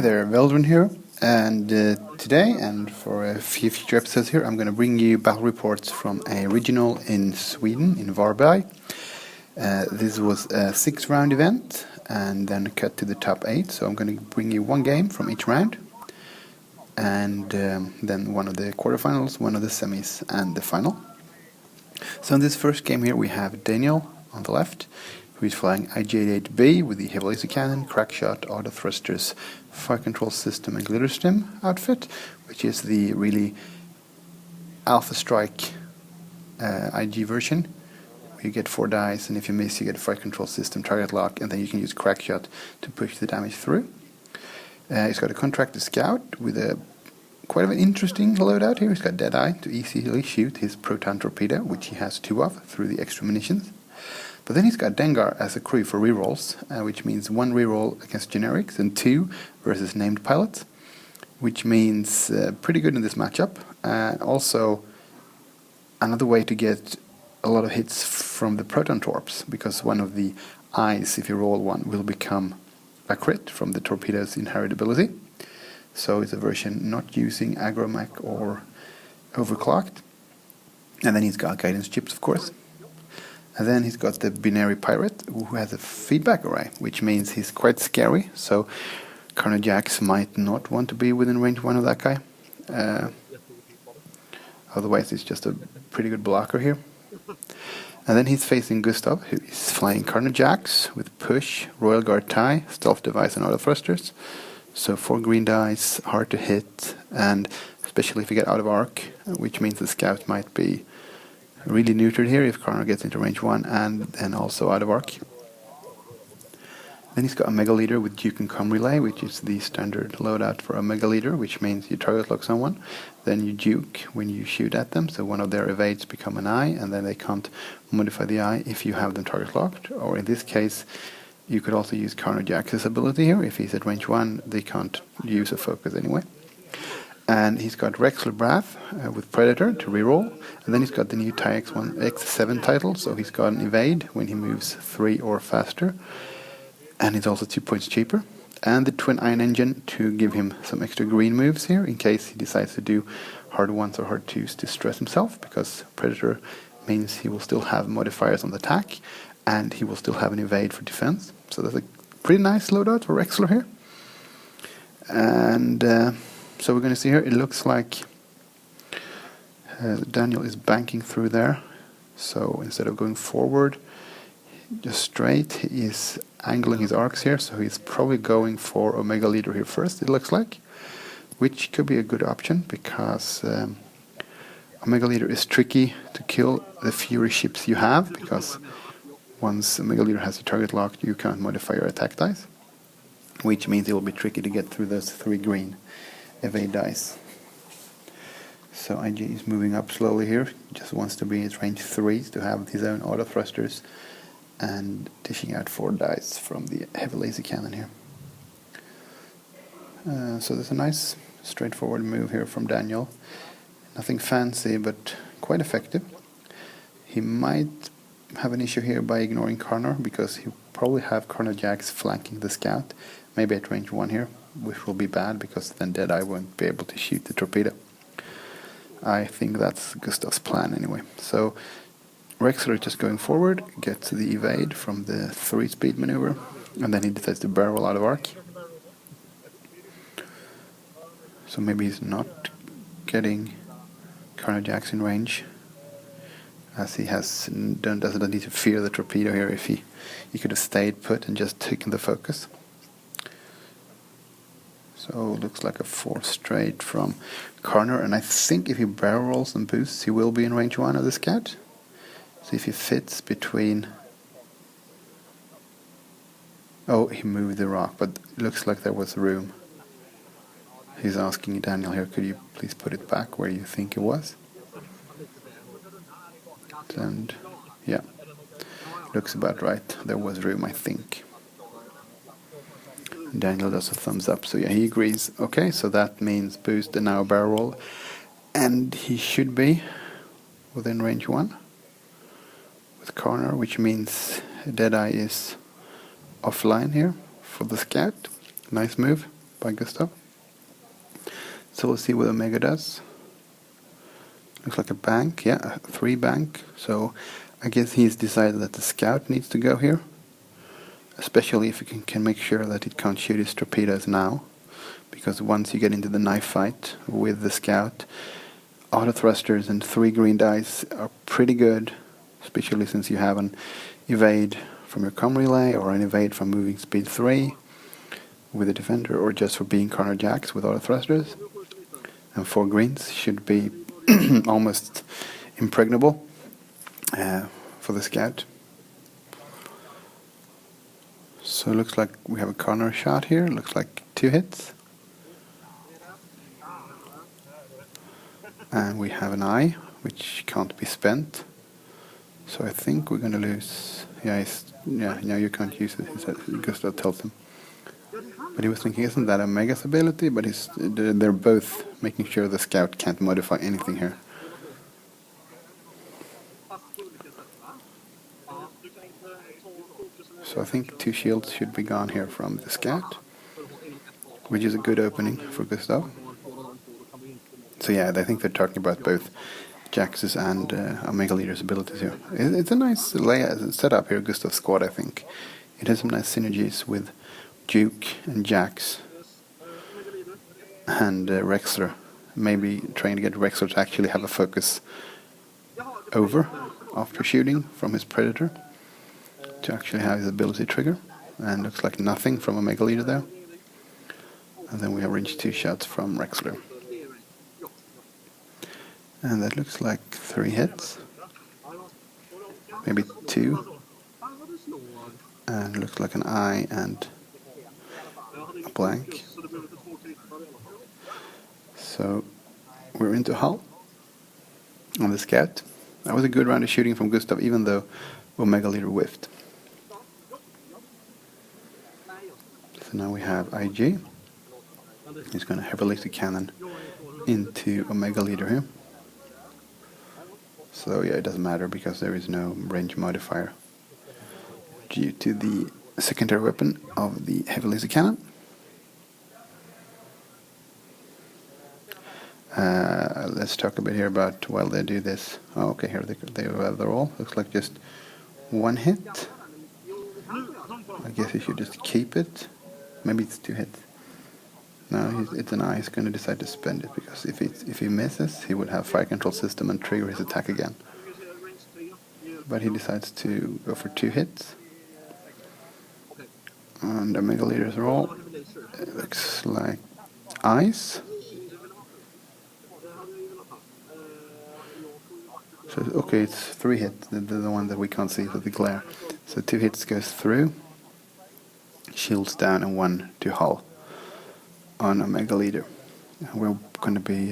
there, Veldrin here, and today and for a few future episodes here I'm going to bring you battle reports from a regional in Sweden, in Varberg. This was a 6-round event and then cut to the top 8, so I'm going to bring you one game from each round, and then one of the quarterfinals, one of the semis, and the final. So in this first game here we have Daniel on the left, who is flying IG-88B with the heavy laser cannon, crackshot, Autothrusters, fire control system, and Glitterstim outfit, which is the really Alpha Strike IG version. You get 4 dice, and if you miss you get fire control system, target lock, and then you can use crackshot to push the damage through. He's got a contracted scout with a quite an interesting loadout here. He's got Deadeye to easily shoot his Proton torpedo, which he has 2 of through the extra munitions. But then he's got Dengar as a crew for rerolls, which means 1 reroll against generics and 2 versus named pilots, which means pretty good in this matchup. Also, another way to get a lot of hits from the Proton torps, because one of the eyes, if you roll one, will become a crit from the torpedo's inherent ability. So it's a version not using agromech or overclocked. And then he's got guidance chips, of course. And then he's got the Binayre pirate, who has a feedback array, which means he's quite scary, so Carnor jacks might not want to be within range 1 of that guy. Otherwise he's just a pretty good blocker here. And then he's facing Gustav, who is flying Carnor jacks with push, Royal Guard tie, stealth device, and Autothrusters. So 4 green dice, hard to hit, and especially if you get out of arc, which means the scout might be really neutered here if Carnor gets into range 1 and then also out of arc. Then he's got a Mega Leader with Juke and Comm relay, which is the standard loadout for a Mega Leader, which means you target lock someone, then you juke when you shoot at them, so one of their evades become an eye, and then they can't modify the eye if you have them target locked. Or in this case, you could also use Carnor Jack's ability here. If he's at range 1, they can't use a focus anyway. And he's got Rexler Brath with Predator to reroll, and then he's got the new TIE X7 title, so he's got an evade when he moves 3 or faster, and he's also 2 points cheaper, and the twin ion engine to give him some extra green moves here in case he decides to do hard 1s or hard 2s to stress himself, because Predator means he will still have modifiers on the attack and he will still have an evade for defense. So that's a pretty nice loadout for Rexler here. And so we're going to see here, it looks like Daniel is banking through there. So instead of going forward just straight, he is angling his arcs here, so he's probably going for Omega Leader here first, it looks like, which could be a good option, because Omega Leader is tricky to kill the fewer ships you have, because once Omega Leader has your target locked, you can't modify your attack dice, which means it will be tricky to get through those 3 green evade dice. So IG is moving up slowly here, he just wants to be at range 3s to have his own Autothrusters, and dishing out 4 dice from the heavy laser cannon here. So there's a nice straightforward move here from Daniel. Nothing fancy, but quite effective. He might have an issue here by ignoring Carnor, because he'll probably have Carnor jacks flanking the scout, maybe at range 1 here, which will be bad, because then Deadeye won't be able to shoot the torpedo. I think that's Gustav's plan anyway. So Rexler is just going forward, gets the evade from the 3-speed maneuver, and then he decides to barrel out of arc. So maybe he's not getting Carnor jacks in range, as he doesn't need to fear the torpedo here. If he could have stayed put and just taken the focus. So looks like a 4 straight from Carnor, and I think if he barrel rolls and boosts, he will be in range 1 of the scout. So if he fits between... Oh, he moved the rock, but it looks like there was room. He's asking Daniel here, could you please put it back where you think it was? And yeah, looks about right. There was room, I think. Daniel does a thumbs up, so yeah, he agrees. Okay, so that means boost and now barrel roll. And he should be within range 1 with Carnor, which means Deadeye is offline here for the scout. Nice move. by Gustav. So we'll see what Omega does. Looks like a bank, yeah, a 3 bank. So I guess he's decided that the scout needs to go here. Especially if you can make sure that it can't shoot his torpedoes now. Because once you get into the knife fight with the scout, Autothrusters and 3 green dice are pretty good. Especially since you have an evade from your comm relay or an evade from moving speed 3 with a defender, or just for being Carnor jacks with Autothrusters. And 4 greens should be almost impregnable for the scout. So it looks like we have a Carnor shot here. Looks like 2 hits. And we have an eye, which can't be spent. So I think we're going to lose. Yeah, no, you can't use it, Gustav tells him. But he was thinking, isn't that Omega's ability? But they're both making sure the scout can't modify anything here. So I think 2 shields should be gone here from the scout, which is a good opening for Gustav. So yeah, I think they're talking about both Jax's and Omega Leader's abilities here. It's a nice setup here, Gustav's squad, I think. It has some nice synergies with Juke and Jax and Rexler. Maybe trying to get Rexler to actually have a focus over after shooting from his Predator, to actually have his ability trigger. And looks like nothing from Omega Leader there. And then we have range 2 shots from Rexler. And that looks like 3 hits. Maybe 2. And looks like an eye and a blank. So we're into hull on the scout. That was a good round of shooting from Gustav, even though Omega Leader whiffed. So now we have IG. He's going to have a laser cannon into Omega Leader here. So yeah, it doesn't matter because there is no range modifier due to the secondary weapon of the heavy laser cannon. Let's talk a bit here about while they do this. Oh, okay, here they're all. Looks like just 1 hit. I guess he should just keep it. Maybe it's 2 hits. No, it's an eye. He's going to decide to spend it because if he misses, he would have fire control system and trigger his attack again. But he decides to go for 2 hits. And the Omega Leader's roll. It looks like eyes. So okay, it's 3 hits. The one that we can't see with the glare. So 2 hits goes through. Shields down and 1 to hull on Omega Leader. We're going to be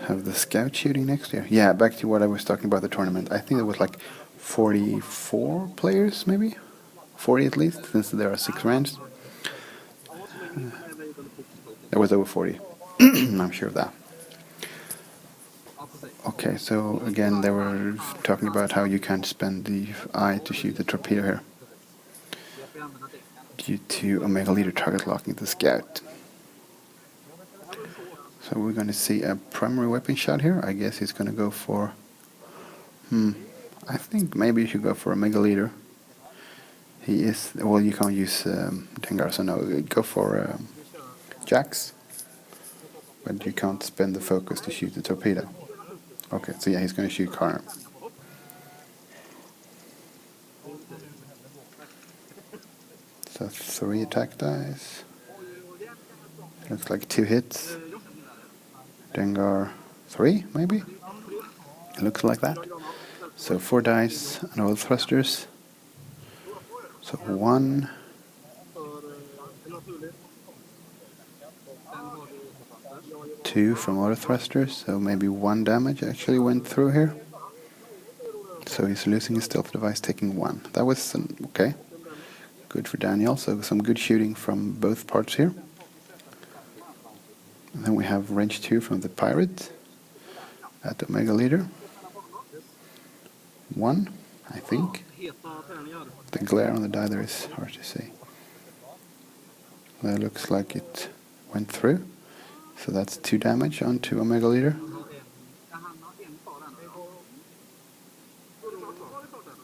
have the scout shooting next year. Yeah, back to what I was talking about the tournament. I think it was like 44 players, maybe 40 at least, since there are 6 rounds. There was over 40. I'm sure of that. Okay, so again they were talking about how you can't spend the eye to shoot the torpedo here due to Omega Leader target locking the scout. So we're going to see a primary weapon shot here. I guess he's going to go for... I think maybe you should go for Omega Leader. He is... Well, you can't use Dengar, so no, go for Jax. But you can't spend the focus to shoot the torpedo. Okay, so yeah, he's going to shoot Carnor. So 3 attack dice. Looks like 2 hits. Dengar 3, maybe? It looks like that. So 4 dice and Autothrusters. So 1. Two from Autothrusters, so maybe 1 damage actually went through here. So he's losing his stealth device, taking 1. That was okay. Good for Daniel, so some good shooting from both parts here. And then we have range 2 from the pirate at the Omega Leader. 1, I think. The glare on the die there is hard to see. That looks like it went through. So that's 2 damage onto Omega Leader.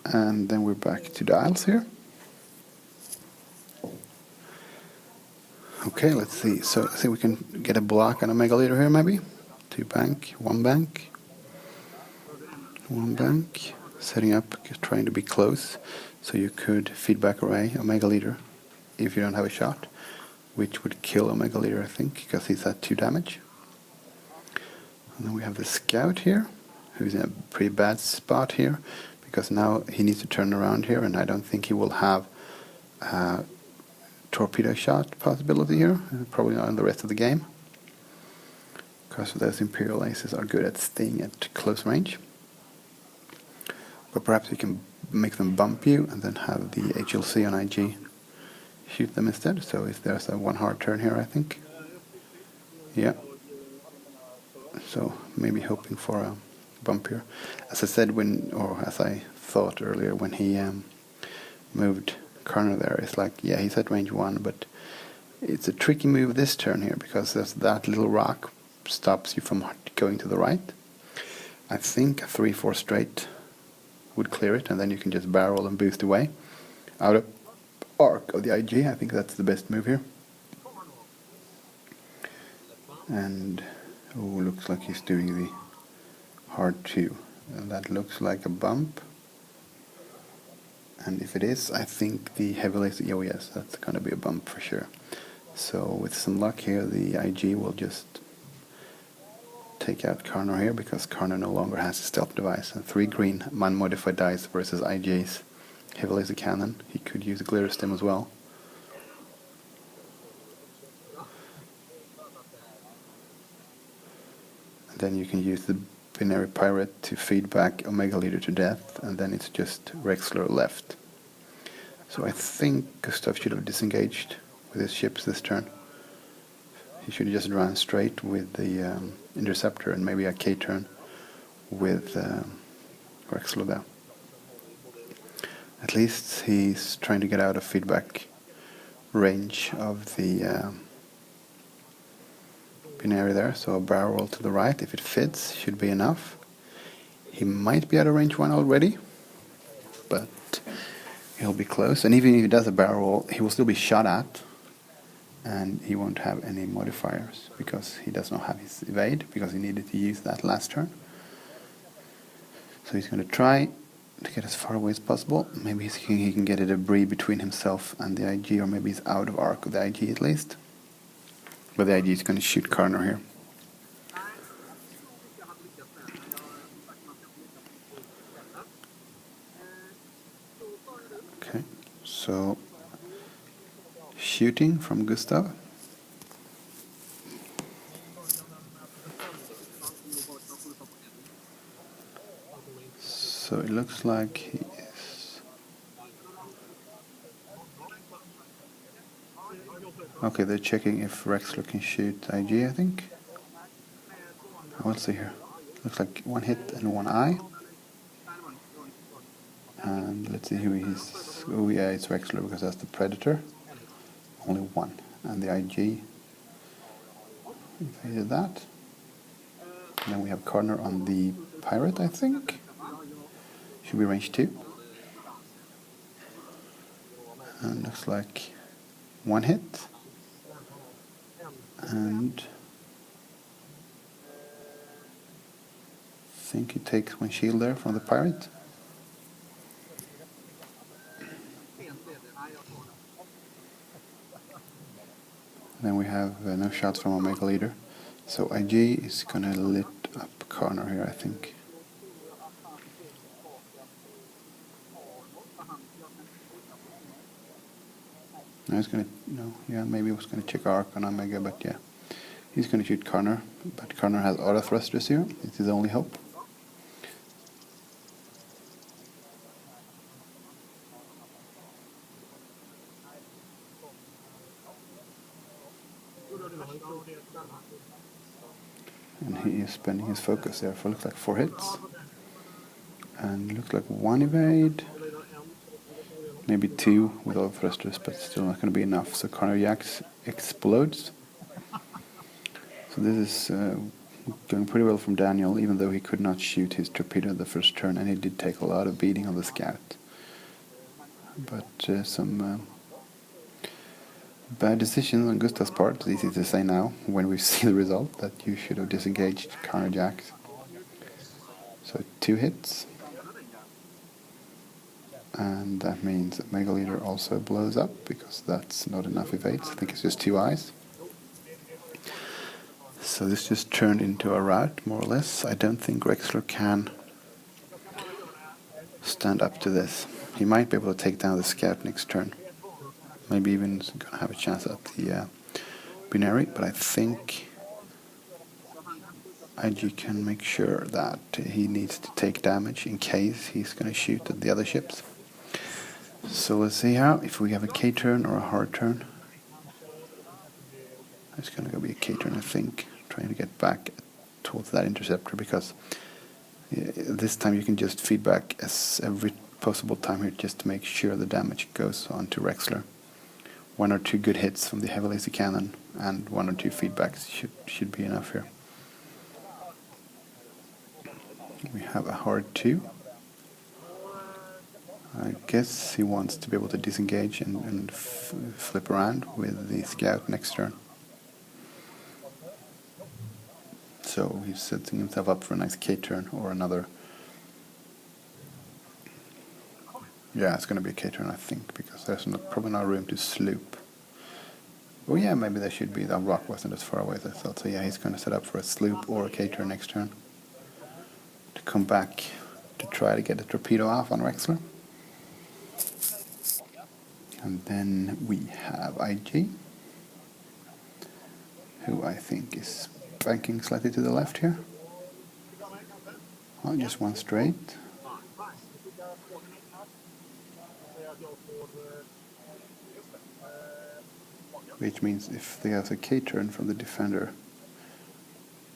And then we're back to dials here. Okay, let's see. So I think we can get a block on Omega Leader here maybe. 2 bank, 1 bank. 1 bank. Setting up, trying to be close. So you could feedback array Omega Leader if you don't have a shot, which would kill Omega Leader, I think, because he's at 2 damage. And then we have the Scout here, who's in a pretty bad spot here, because now he needs to turn around here, and I don't think he will have a torpedo shot possibility here, probably not in the rest of the game, because those Imperial Aces are good at staying at close range. But perhaps you can make them bump you, and then have the HLC on IG shoot them instead. So if there's a 1 hard turn here, I think. Yeah. So maybe hoping for a bump here. As I said as I thought earlier, when he moved Carnor there, it's like, yeah, he's at range 1, but it's a tricky move this turn here, because there's that little rock stops you from going to the right. I think a 3-4 straight would clear it, and then you can just barrel and boost away out of arc of the IG. I think that's the best move here. And looks like he's doing the hard 2, and that looks like a bump. And if it is, I think the heavy laser, oh yes, that's going to be a bump for sure. So with some luck here, the IG will just take out Carnor here, because Carnor no longer has a stealth device. And 3 green man-modified dice versus IG's heavy laser cannon. He could use a Glitterstim as well. And then you can use the Binayre Pirate to feed back Omega Leader to death, and then it's just Rexler left. So I think Gustav should have disengaged with his ships this turn. He should have just run straight with the Interceptor and maybe a K-turn with Rexler there. At least he's trying to get out of feedback range of the Binayre there, so a barrel roll to the right, if it fits, should be enough. He might be out of range 1 already, but he'll be close. And even if he does a barrel roll, he will still be shot at, and he won't have any modifiers, because he does not have his evade, because he needed to use that last turn. So he's going to try to get as far away as possible. Maybe he can get a debris between himself and the IG, or maybe he's out of arc of the IG at least. But the IG is going to shoot Carnor here. Okay, so shooting from Gustav. So it looks like he is... Okay, they're checking if Rexler can shoot IG, I think. We'll see here. Looks like 1 hit and 1 eye. And let's see who he's... Oh yeah, it's Rexler, because that's the Predator. Only 1. And the IG evaded that. And then we have Carnor on the Pirate, I think. Should be range 2. And looks like 1 hit. And I think he takes 1 shield there from the Pirate. Then we have no shots from Omega Leader. So IG is gonna lit up Carnor here, I think. No, he's gonna, no, yeah, maybe he was gonna check arc on Omega, but yeah. He's gonna shoot Carnor, but Carnor has Autothrusters here. It's his only hope. And he is spending his focus there for looks like 4 hits. And looks like 1 evade. Maybe 2 with all thrusters, but still not going to be enough. So Carnor jacks explodes. So this is going pretty well from Daniel, even though he could not shoot his torpedo the first turn, and he did take a lot of beating on the scout. But some bad decisions on Gustav's part. It's easy to say now, when we see the result, that you should have disengaged Carnor jacks. So 2 hits. And that means that Mega Leader also blows up, because that's not enough evades. I think it's just 2 eyes. So this just turned into a rout, more or less. I don't think Rexler can stand up to this. He might be able to take down the scout next turn. Maybe even going to have a chance at the Binayre, but I think IG can make sure that he needs to take damage in case he's going to shoot at the other ships. So let's see if we have a K turn or a hard turn. It's going to be a K turn, I think. Trying to get back towards that interceptor, because this time you can just feedback as every possible time here, just to make sure the damage goes on to Rexler. 1 or 2 good hits from the heavy laser cannon and 1 or 2 feedbacks should be enough here. We have a hard 2. I guess he wants to be able to disengage and flip around with the scout next turn. So he's setting himself up for a nice K turn or another. Yeah, it's going to be a K turn, I think, because there's probably no room to sloop. Oh yeah, maybe there should be. The rock wasn't as far away as I thought. So yeah, he's going to set up for a sloop or a K turn next turn to come back to try to get a torpedo off on Rexler. And then we have IG, who I think is banking slightly to the left here. Oh, just 1 straight. Which means if there's a K turn from the defender,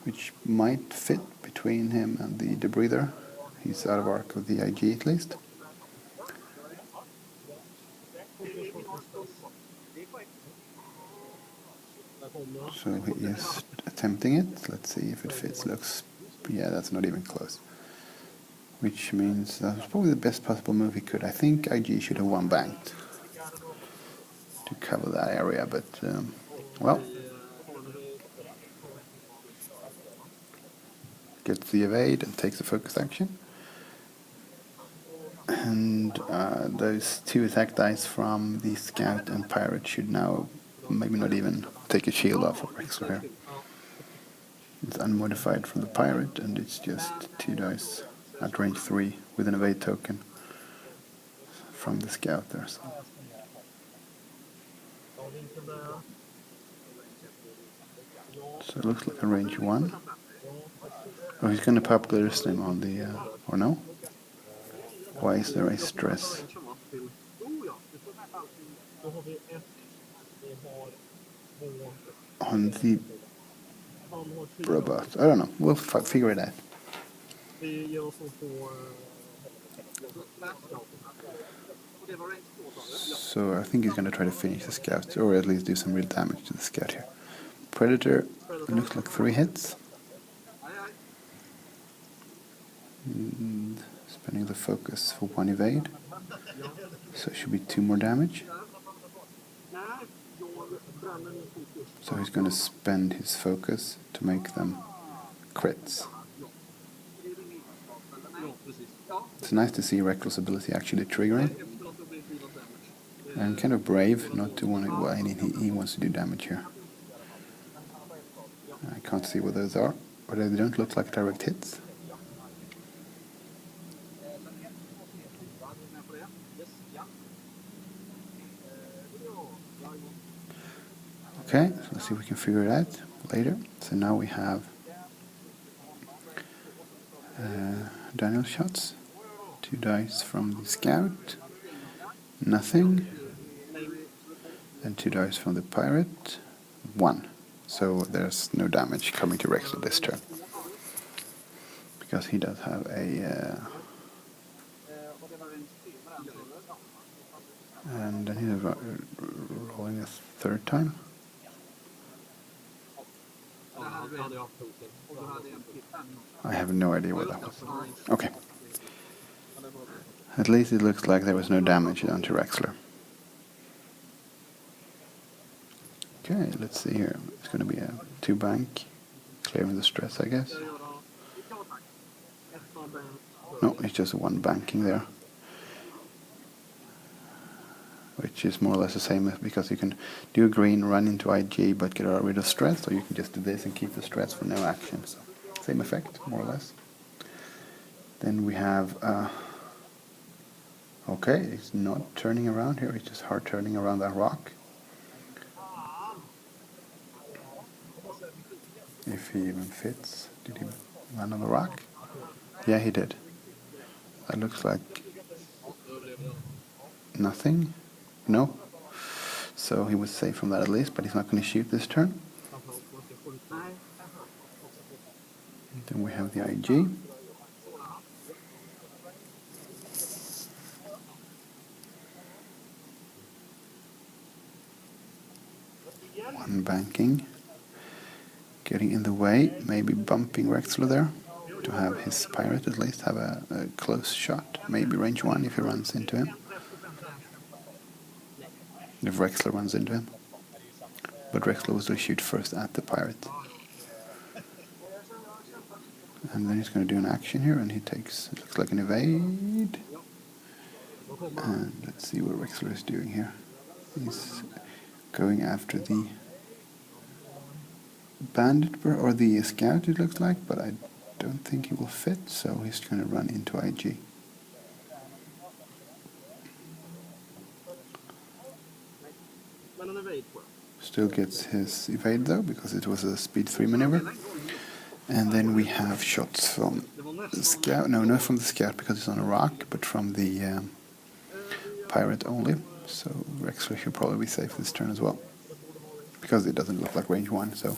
which might fit between him and the debreather, he's out of arc with the IG at least. So he is attempting it. Let's see if it fits. Yeah, that's not even close. Which means that was probably the best possible move he could. I think IG should have 1 banked to cover that area, but well, gets the evade and takes the focus action. And those 2 attack dice from the scout and pirate should now maybe not even take a shield off of Rexler here. It's unmodified from the pirate, and it's just 2 dice at range 3 with an evade token from the scout there. So it looks like a range 1. Oh, he's going to pop Glitterstim on the, or no? Why is there a stress? On the robot. I don't know. We'll figure it out. So I think he's going to try to finish the scout, or at least do some real damage to the scout here. Predator looks like 3 hits. And spending the focus for 1 evade. So it should be 2 more damage. So he's going to spend his focus to make them crits. It's nice to see Rexler's ability actually triggering. And kind of brave not to want to, well, he wants to do damage here. I can't see what those are, but they don't look like direct hits. Okay, so let's see if we can figure it out later. So now we have Daniel shots, 2 dice from the scout, nothing, and 2 dice from the pirate, 1. So there's no damage coming to Rexler this turn, because he does have a and then he's rolling a 3rd time. I have no idea what that was. Okay. At least it looks like there was no damage done to Rexler. Okay, let's see here. It's going to be a 2-bank, clearing the stress, I guess. No, it's just 1 banking there. Which is more or less the same, because you can do a green, run into IG, but get rid of stress, or you can just do this and keep the stress for no action. So, same effect, more or less. Then we have... okay, it's not turning around here, it's just hard turning around that rock. If he even fits. Did he land on the rock? Yeah, he did. That looks like nothing. No. So he was safe from that at least, but he's not going to shoot this turn. Then we have the IG. One banking. Getting in the way, maybe bumping Rexler there to have his pirate at least have a close shot. Maybe range 1 if he runs into him. If Rexler runs into him. But Rexler will still shoot first at the pirate. And then he's going to do an action here, and he takes, it looks like an evade. And let's see what Rexler is doing here. He's going after the bandit or the scout, it looks like, but I don't think he will fit, so he's going to run into IG. Still gets his evade though, because it was a speed 3 maneuver. And then we have shots from the scout, no, not from the scout because it's on a rock, but from the pirate only. So Rexler should probably be safe this turn as well, because it doesn't look like range 1, so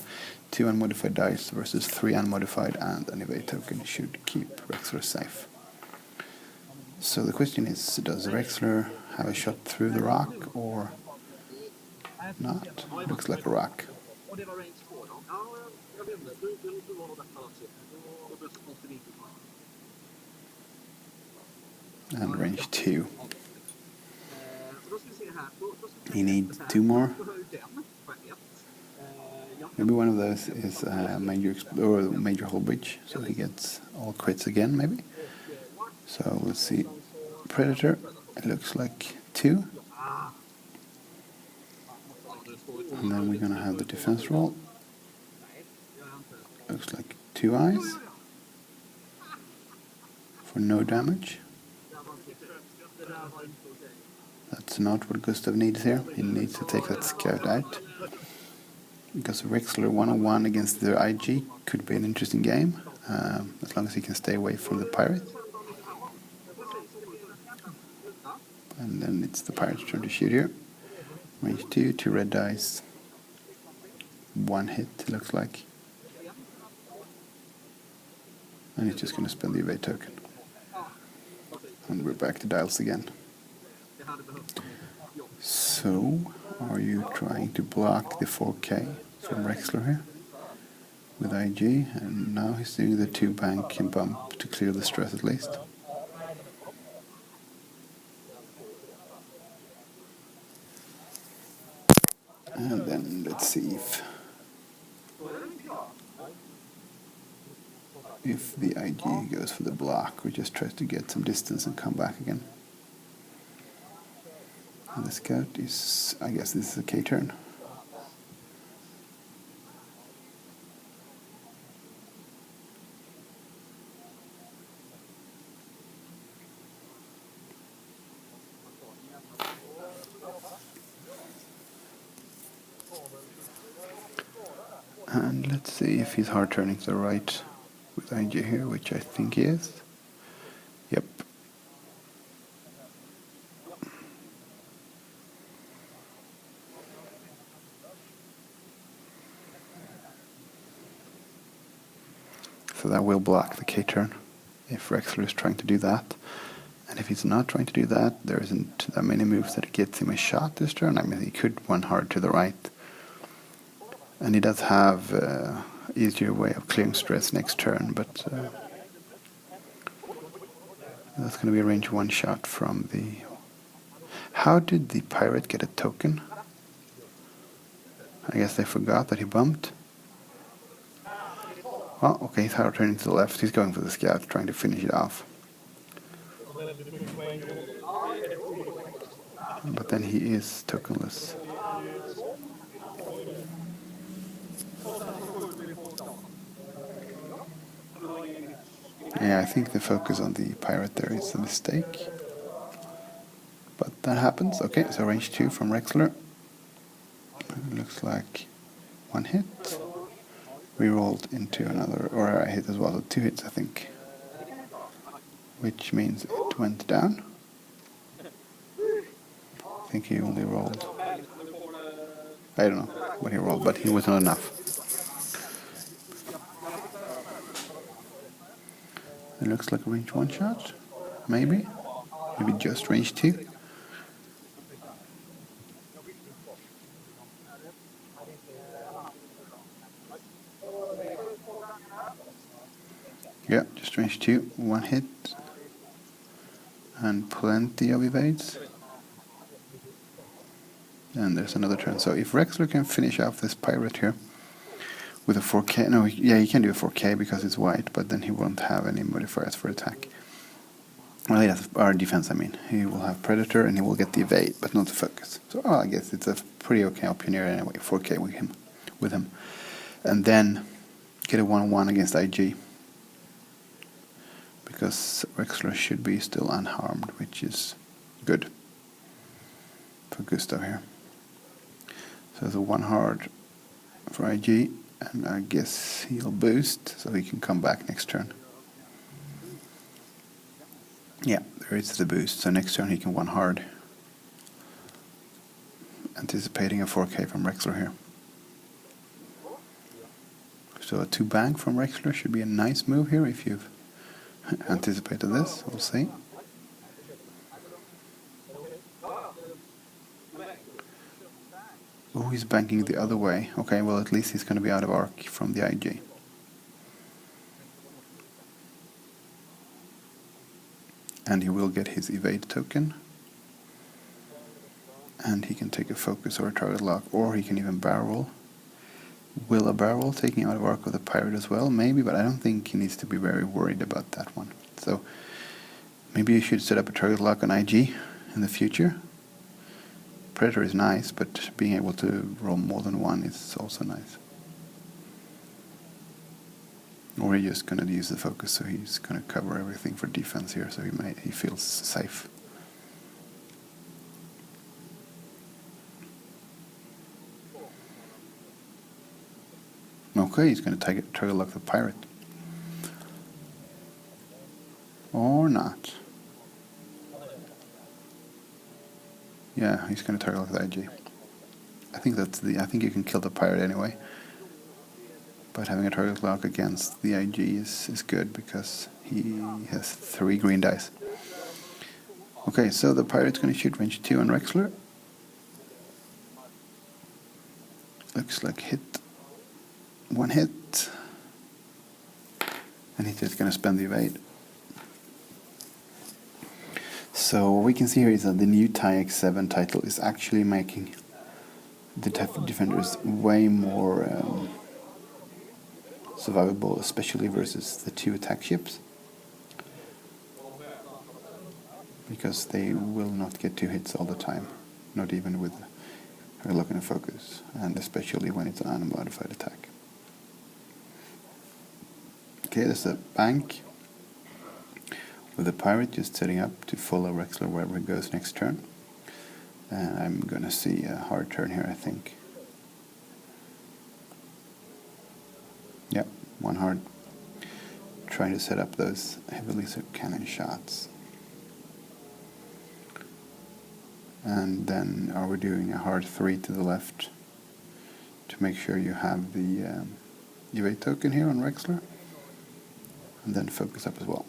2 unmodified dice versus 3 unmodified and an evade token should keep Rexler safe. So the question is, does Rexler have a shot through the rock or not? Looks like a rock. And range 2. He needs 2 more. Maybe one of those is major hull breach, so he gets all crits again, maybe. So let's see. Predator, it looks like 2. And then we're gonna have the defense roll. Looks like 2 eyes for no damage. That's not what Gustav needs here. He needs to take that scout out. Because Rexler 1-on-1 against the IG could be an interesting game, as long as he can stay away from the pirate. And then it's the pirate's turn to shoot here. Range 2, 2 red dice. 1 hit, it looks like. And he's just going to spend the evade token. And we're back to dials again. So, are you trying to block the 4K from Rexler here with IG? And now he's doing the 2 bank and bump to clear the stress at least. And then let's see if the IG goes for the block or just tries to get some distance and come back again. And the scout is, I guess this is a K turn. And let's see if he's hard turning to the right with IG here, which I think he is. Yep. So that will block the K turn if Rexler is trying to do that. And if he's not trying to do that, there isn't that many moves that gets him a shot this turn. I mean, he could one hard to the right. And he does have easier way of clearing stress next turn, but that's going to be a range 1 shot from the... How did the pirate get a token? I guess they forgot that he bumped. Oh, okay, he's hard turning to the left. He's going for the scout, trying to finish it off. But then he is tokenless. Yeah, I think the focus on the pirate there is a mistake. But that happens. Okay, so range 2 from Rexler. Looks like 1 hit. We rolled into another, or I hit as well, so 2 hits I think. Which means it went down. I think he only rolled... I don't know what he rolled, but he was not enough. It looks like a range 1 shot. Maybe. Maybe just range 2. Yeah, just range 2. 1 hit. And plenty of evades. And there's another turn. So if Rexler can finish off this pirate here with a 4K... No, yeah, he can do a 4K because it's white, but then he won't have any modifiers for attack. Well, he has our defense, I mean. He will have Predator and he will get the evade, but not the focus. So I guess it's a pretty okay option here anyway, 4K with him. And then get a 1-1 against IG. Because Rexler should be still unharmed, which is good for Gustav here. So there's a 1 hard for IG, and I guess he'll boost so he can come back next turn. Yeah, there is the boost, so next turn he can 1 hard. Anticipating a 4K from Rexler here. So a 2 bank from Rexler should be a nice move here if you've anticipated this. We'll see. Oh, he's banking the other way. Okay, well at least he's going to be out of arc from the IG. And he will get his evade token. And he can take a focus or a target lock, or he can even barrel roll. Will a barrel roll taking out of arc with a pirate as well? Maybe, but I don't think he needs to be very worried about that one. So maybe you should set up a target lock on IG in the future. Predator is nice, but being able to roll more than 1 is also nice. Or he's just going to use the focus, so he's going to cover everything for defense here, so he feels safe. Okay, he's going to target lock the pirate. Or not. Yeah, he's going to target lock the IG. I think you can kill the pirate anyway. But having a target lock against the IG is good because he has 3 green dice. Okay, so the pirate's going to shoot range 2 on Rexler. Looks like hit. 1 hit. And he's just going to spend the evade. So what we can see here is that the new TIE X7 title is actually making the defenders way more survivable, especially versus the 2 attack ships. Because they will not get 2 hits all the time, not even with her lock and focus, and especially when it's an unmodified attack. Okay, there's a bank with the pirate just setting up to follow Rexler wherever he goes next turn. And I'm going to see a hard turn here, I think. Yep, 1 hard. Trying to set up those heavy laser cannon shots. And then are we doing a hard 3 to the left to make sure you have the evade token here on Rexler. And then focus up as well.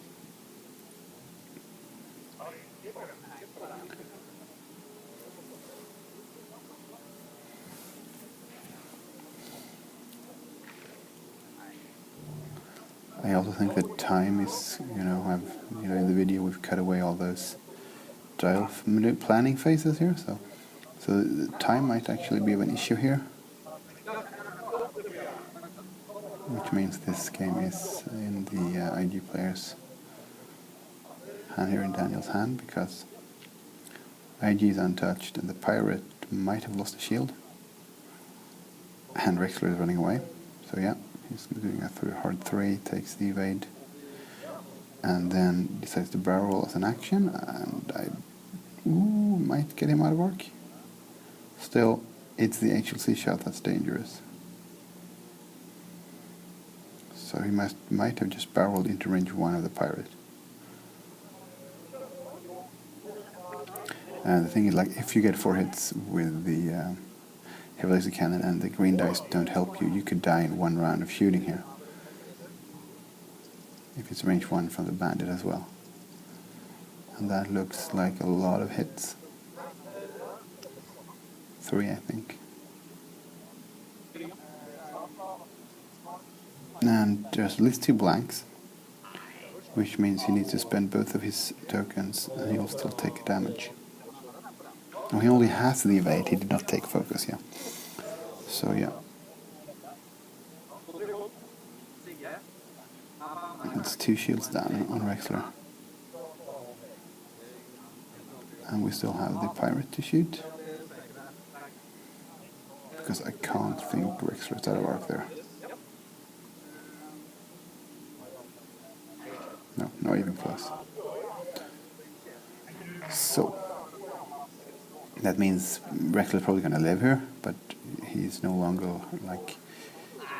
think the time is, in the video we've cut away all those dial planning phases here, so the time might actually be an issue here, which means this game is in the IG player's hand here, in Daniel's hand, because IG is untouched and the pirate might have lost a shield, and Rexler is running away. So yeah, he's doing a hard 3, takes the evade, and then decides to barrel roll as an action, and I might get him out of arc. Still, it's the HLC shot that's dangerous. So he might have just barreled into range 1 of the pirate. And the thing is, like, if you get 4 hits with the heavy laser cannon and the green dice don't help you, you could die in 1 round of shooting here. If it's range 1 from the bandit as well. And that looks like a lot of hits. 3, I think. And there's at least 2 blanks, which means he needs to spend both of his tokens and he'll still take damage. Oh, he only has the evade, he did not take focus, yeah. So yeah. It's 2 shields down on Rexler. And we still have the pirate to shoot. Because I can't think Rexler's out of arc there. No, not even close. So that means Rexler's probably going to live here, but he's no longer,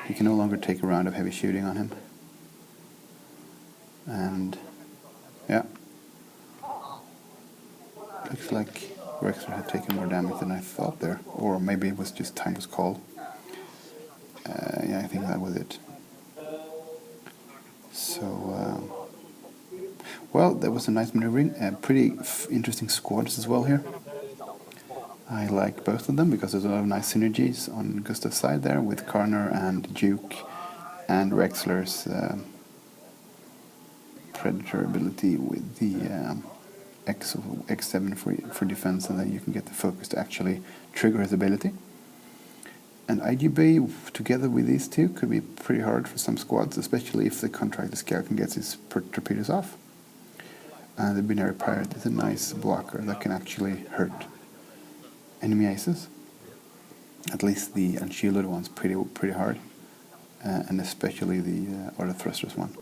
he can no longer take a round of heavy shooting on him. And yeah, looks like Rexler had taken more damage than I thought there, or maybe it was just time was called. Yeah, I think that was it. So well, that was a nice maneuvering. Pretty interesting squads as well here. I like both of them because there's a lot of nice synergies on Gustav's side there with Carnor and Juke and Rexler's Predator ability with the X7 for defense, and then you can get the focus to actually trigger his ability. And IGB together with these two could be pretty hard for some squads, especially if the contractor scale can get his torpedoes off. And the Binayre pirate is a nice blocker that can actually hurt enemy aces. At least the unshielded ones pretty hard, and especially the Autothrusters one.